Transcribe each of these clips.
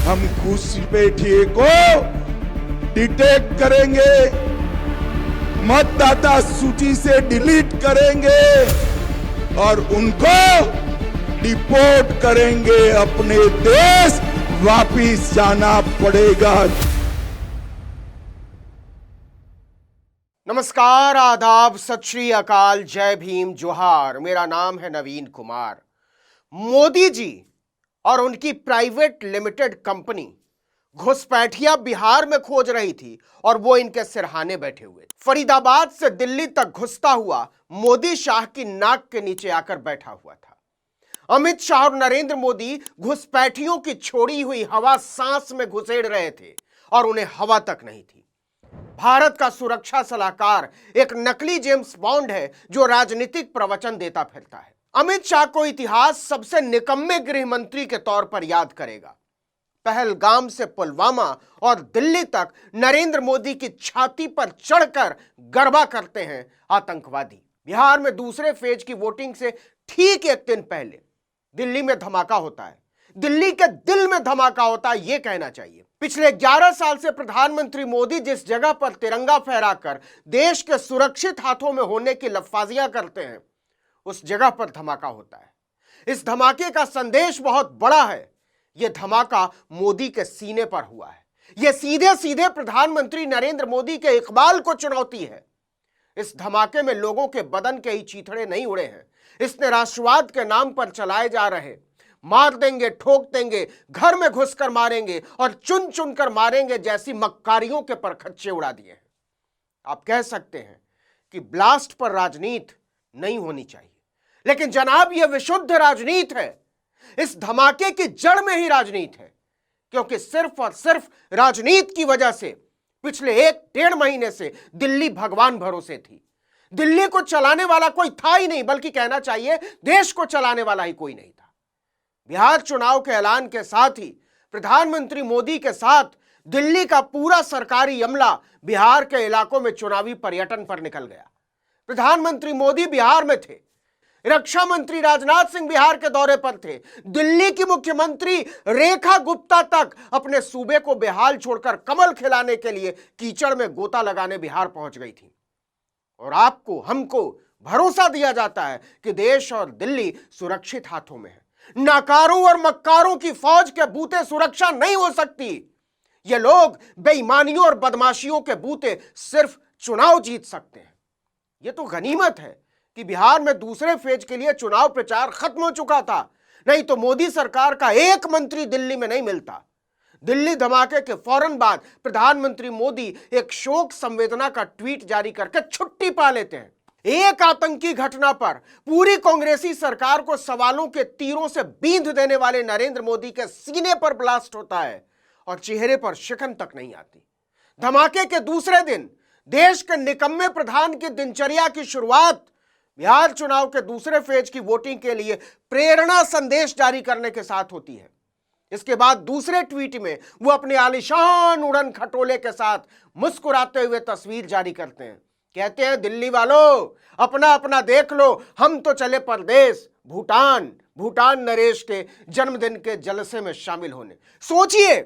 हम घुसपैठिए को डिटेक्ट करेंगे, मतदाता सूची से डिलीट करेंगे और उनको डिपोर्ट करेंगे। अपने देश वापिस जाना पड़ेगा। नमस्कार, आदाब, सत श्री अकाल, जय भीम, जोहार। मेरा नाम है नवीन कुमार। मोदी जी और उनकी प्राइवेट लिमिटेड कंपनी घुसपैठिया बिहार में खोज रही थी और वो इनके सिरहाने बैठे हुए। फरीदाबाद से दिल्ली तक घुसता हुआ मोदी शाह की नाक के नीचे आकर बैठा हुआ था। अमित शाह और नरेंद्र मोदी घुसपैठियों की छोड़ी हुई हवा सांस में घुसेड़ रहे थे और उन्हें हवा तक नहीं थी। भारत का सुरक्षा सलाहकार एक नकली जेम्स बॉन्ड है जो राजनीतिक प्रवचन देता फिरता है। अमित शाह को इतिहास सबसे निकम्मे गृह मंत्री के तौर पर याद करेगा। पहलगाम से पुलवामा और दिल्ली तक नरेंद्र मोदी की छाती पर चढ़कर गरबा करते हैं आतंकवादी। बिहार में दूसरे फेज की वोटिंग से ठीक एक दिन पहले दिल्ली में धमाका होता है। दिल्ली के दिल में धमाका होता है, यह कहना चाहिए। पिछले 11 साल से प्रधानमंत्री मोदी जिस जगह पर तिरंगा फहराकर देश के सुरक्षित हाथों में होने की लफ्फाजियां करते हैं, उस जगह पर धमाका होता है। इस धमाके का संदेश बहुत बड़ा है। यह धमाका मोदी के सीने पर हुआ है। यह सीधे सीधे प्रधानमंत्री नरेंद्र मोदी के इकबाल को चुनौती है। इस धमाके में लोगों के बदन के ही चीथड़े नहीं उड़े हैं। इसने राष्ट्रवाद के नाम पर चलाए जा रहे मार देंगे, ठोक देंगे, घर में घुसकर मारेंगे और चुन चुन कर मारेंगे जैसी मक्कारियों के परखच्चे उड़ा दिए हैं। आप कह सकते हैं कि ब्लास्ट पर राजनीति नहीं होनी चाहिए, लेकिन जनाब यह विशुद्ध राजनीति है। इस धमाके की जड़ में ही राजनीति है, क्योंकि सिर्फ और सिर्फ राजनीति की वजह से पिछले 1-1.5 महीने से दिल्ली भगवान भरोसे थी। दिल्ली को चलाने वाला कोई था ही नहीं, बल्कि कहना चाहिए देश को चलाने वाला ही कोई नहीं था। बिहार चुनाव के ऐलान के साथ ही प्रधानमंत्री मोदी के साथ दिल्ली का पूरा सरकारी अमला बिहार के इलाकों में चुनावी पर्यटन पर निकल गया। प्रधानमंत्री मोदी बिहार में थे, रक्षा मंत्री राजनाथ सिंह बिहार के दौरे पर थे, दिल्ली की मुख्यमंत्री रेखा गुप्ता तक अपने सूबे को बेहाल छोड़कर कमल खिलाने के लिए कीचड़ में गोता लगाने बिहार पहुंच गई थी। और आपको, हमको भरोसा दिया जाता है कि देश और दिल्ली सुरक्षित हाथों में है। नाकारों और मक्कारों की फौज के बूते सुरक्षा नहीं हो सकती। ये लोग बेईमानियों और बदमाशियों के बूते सिर्फ चुनाव जीत सकते हैं। यह तो गनीमत है कि बिहार में दूसरे फेज के लिए चुनाव प्रचार खत्म हो चुका था, नहीं तो मोदी सरकार का एक मंत्री दिल्ली में नहीं मिलता। दिल्ली धमाके के फौरन बाद प्रधानमंत्री मोदी एक शोक संवेदना का ट्वीट जारी करके छुट्टी पा लेते हैं। एक आतंकी घटना पर पूरी कांग्रेसी सरकार को सवालों के तीरों से बींध देने वाले नरेंद्र मोदी के सीने पर ब्लास्ट होता है और चेहरे पर शिकन तक नहीं आती। धमाके के दूसरे दिन देश के निकम्मे प्रधान की दिनचर्या की शुरुआत बिहार चुनाव के दूसरे फेज की वोटिंग के लिए प्रेरणा संदेश जारी करने के साथ होती है। इसके बाद दूसरे ट्वीट में वो अपने आलिशान उड़न खटोले के साथ मुस्कुराते हुए तस्वीर जारी करते हैं। कहते हैं, दिल्ली वालों अपना अपना देख लो, हम तो चले परदेश भूटान नरेश के जन्मदिन के जलसे में शामिल होने। सोचिए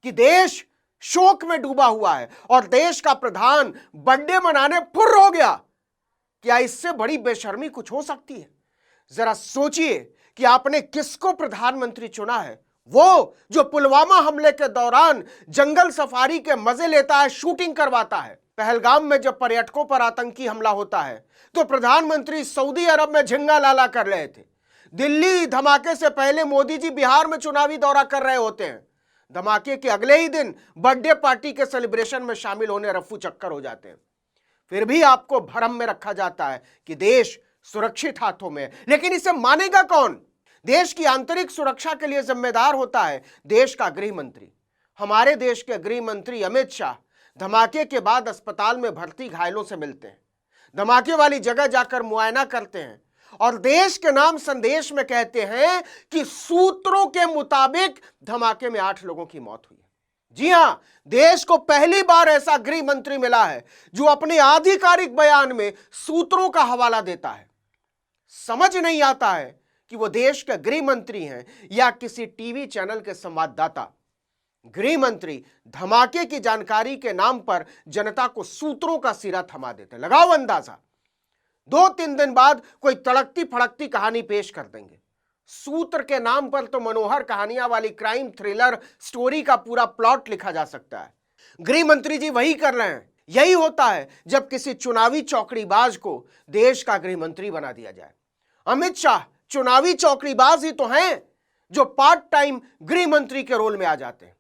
कि देश शोक में डूबा हुआ है और देश का प्रधान बर्थडे मनाने फुर्र हो गया। क्या इससे बड़ी बेशर्मी कुछ हो सकती है? जरा सोचिए कि आपने किसको प्रधानमंत्री चुना है। वो जो पुलवामा हमले के दौरान जंगल सफारी के मजे लेता है, शूटिंग करवाता है। पहलगाम में जब पर्यटकों पर आतंकी हमला होता है तो प्रधानमंत्री सऊदी अरब में झिंगा लाला कर रहे थे। दिल्ली धमाके से पहले मोदी जी बिहार में चुनावी दौरा कर रहे होते हैं। धमाके के अगले ही दिन बर्थडे पार्टी के सेलिब्रेशन में शामिल होने रफू चक्कर हो जाते हैं। फिर भी आपको भरम में रखा जाता है कि देश सुरक्षित हाथों में है, लेकिन इसे मानेगा कौन? देश की आंतरिक सुरक्षा के लिए जिम्मेदार होता है देश का गृह मंत्री। हमारे देश के गृह मंत्री अमित शाह धमाके के बाद अस्पताल में भर्ती घायलों से मिलते हैं, धमाके वाली जगह जाकर मुआयना करते हैं और देश के नाम संदेश में कहते हैं कि सूत्रों के मुताबिक धमाके में 8 लोगों की मौत हुई है। जी हां, देश को पहली बार ऐसा गृह मंत्री मिला है जो अपने आधिकारिक बयान में सूत्रों का हवाला देता है। समझ नहीं आता है कि वो देश के गृह मंत्री हैं या किसी टीवी चैनल के संवाददाता। गृह मंत्री धमाके की जानकारी के नाम पर जनता को सूत्रों का सिरा थमा देते। लगाओ अंदाजा, 2-3 दिन बाद कोई तड़कती फड़कती कहानी पेश कर देंगे। सूत्र के नाम पर तो मनोहर कहानियां वाली क्राइम थ्रिलर स्टोरी का पूरा प्लॉट लिखा जा सकता है। गृह मंत्री जी वही कर रहे हैं। यही होता है जब किसी चुनावी चौकड़ीबाज को देश का गृह मंत्री बना दिया जाए। अमित शाह चुनावी चौकड़ीबाज ही तो हैं जो पार्ट टाइम गृह मंत्री के रोल में आ जाते हैं।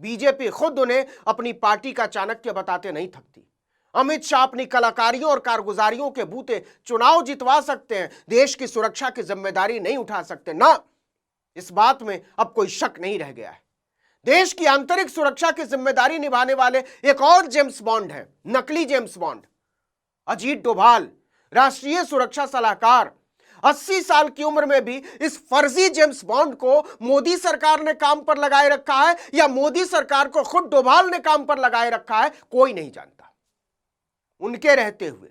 बीजेपी खुद उन्हें अपनी पार्टी का चाणक्य बताते नहीं थकती। अमित शाह अपनी कलाकारियों और कारगुजारियों के बूते चुनाव जितवा सकते हैं, देश की सुरक्षा की जिम्मेदारी नहीं उठा सकते ना। इस बात में अब कोई शक नहीं रह गया है। देश की आंतरिक सुरक्षा की जिम्मेदारी निभाने वाले एक और जेम्स बॉन्ड है, नकली जेम्स बॉन्ड, अजीत डोभाल, राष्ट्रीय सुरक्षा सलाहकार। 80 साल की उम्र में भी इस फर्जी जेम्स बॉन्ड को मोदी सरकार ने काम पर लगाए रखा है या मोदी सरकार को खुद डोभाल ने काम पर लगाए रखा है, कोई नहीं जानता। उनके रहते हुए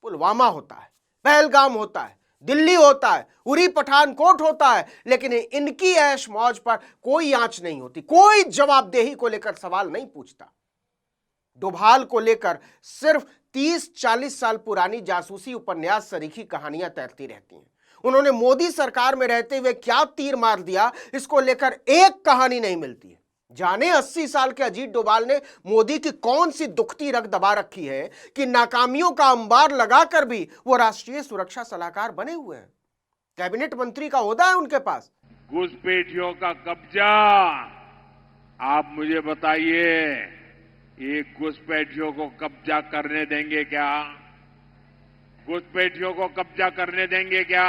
पुलवामा होता है, पहलगाम होता है, दिल्ली होता है, उरी पठानकोट होता है, लेकिन इनकी ऐश मौज पर कोई आंच नहीं होती, कोई जवाबदेही को लेकर सवाल नहीं पूछता। डोभाल को लेकर सिर्फ 30-40 साल पुरानी जासूसी उपन्यास सरीखी कहानियां तैरती रहती हैं। उन्होंने मोदी सरकार में रहते हुए क्या तीर मार दिया, इसको लेकर एक कहानी नहीं मिलती है। जाने 80 साल के अजीत डोभाल ने मोदी की कौन सी दुखती रग दबा रखी है कि नाकामियों का अंबार लगाकर भी वो राष्ट्रीय सुरक्षा सलाहकार बने हुए हैं। कैबिनेट मंत्री का ओहदा है उनके पास। घुसपैठियों का कब्जा, आप मुझे बताइए, ये घुसपैठियों को कब्जा करने देंगे क्या? घुसपैठियों को कब्जा करने देंगे क्या?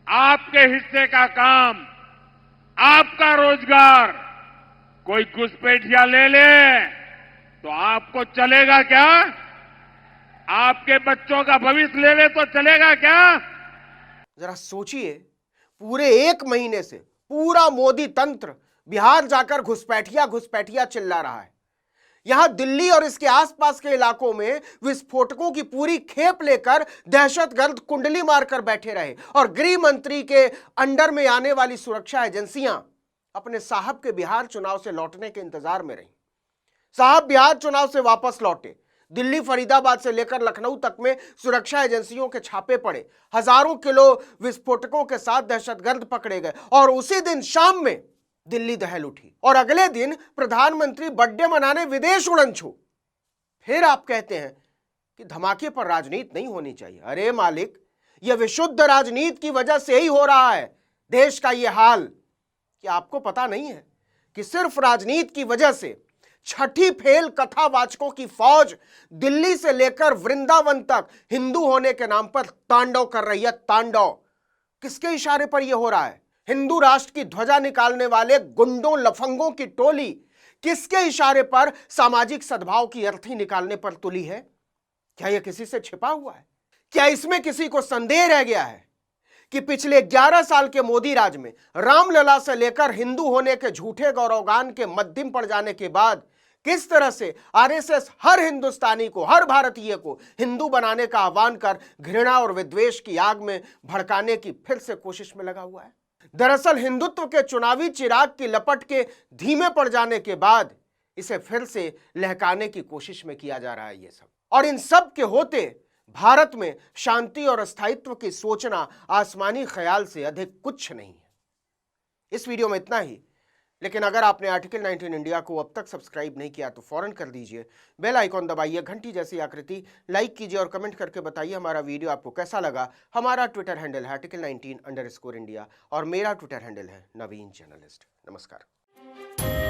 आपके हिस्से का काम, आपका रोजगार कोई घुसपैठिया ले ले तो आपको चलेगा क्या? आपके बच्चों का भविष्य ले ले तो चलेगा क्या? जरा सोचिए, पूरे 1 महीने से पूरा मोदी तंत्र बिहार जाकर घुसपैठिया चिल्ला रहा है। यहां दिल्ली और इसके आसपास के इलाकों में विस्फोटकों की पूरी खेप लेकर दहशतगर्द कुंडली मारकर बैठे रहे और गृह मंत्री के अंडर में आने वाली सुरक्षा एजेंसियां अपने साहब के बिहार चुनाव से लौटने के इंतजार में रही। साहब बिहार चुनाव से वापस लौटे, दिल्ली फरीदाबाद से लेकर लखनऊ तक में सुरक्षा एजेंसियों के छापे पड़े, हजारों किलो विस्फोटकों के साथ दहशतगर्द पकड़े गए और उसी दिन शाम में दिल्ली दहल उठी और अगले दिन प्रधानमंत्री बर्थडे मनाने विदेश उड़न छू। फिर आप कहते हैं कि धमाके पर राजनीति नहीं होनी चाहिए। अरे मालिक, यह विशुद्ध राजनीति की वजह से ही हो रहा है देश का यह हाल। कि आपको पता नहीं है कि सिर्फ राजनीति की वजह से छठी फेल कथावाचकों की फौज दिल्ली से लेकर वृंदावन तक हिंदू होने के नाम पर तांडव कर रही है। तांडव किसके इशारे पर यह हो रहा है? हिंदू राष्ट्र की ध्वजा निकालने वाले गुंडों लफंगों की टोली किसके इशारे पर सामाजिक सद्भाव की अर्थी निकालने पर तुली है? क्या यह किसी से छिपा हुआ है? क्या इसमें किसी को संदेह रह गया है कि पिछले 11 साल के मोदी राज में रामलला से लेकर हिंदू होने के झूठे गौरवगान के मध्यम पड़ जाने के बाद किस तरह से आरएसएस हर हिंदुस्तानी को, हर भारतीय को हिंदू बनाने का आह्वान कर घृणा और विद्वेष की आग में भड़काने की फिर से कोशिश में लगा हुआ है। दरअसल हिंदुत्व के चुनावी चिराग की लपट के धीमे पड़ जाने के बाद इसे फिर से लहकाने की कोशिश में किया जा रहा है ये सब। और इन सब के होते भारत में शांति और स्थायित्व की सोचना आसमानी ख्याल से अधिक कुछ नहीं है। इस वीडियो में इतना ही, लेकिन अगर आपने आर्टिकल 19 इंडिया को अब तक सब्सक्राइब नहीं किया तो फौरन कर दीजिए, बेल आइकॉन दबाइए, घंटी जैसी आकृति लाइक कीजिए और कमेंट करके बताइए हमारा वीडियो आपको कैसा लगा। हमारा ट्विटर हैंडल है आर्टिकल 19_इंडिया और मेरा ट्विटर हैंडल है नवीन जर्नलिस्ट। नमस्कार।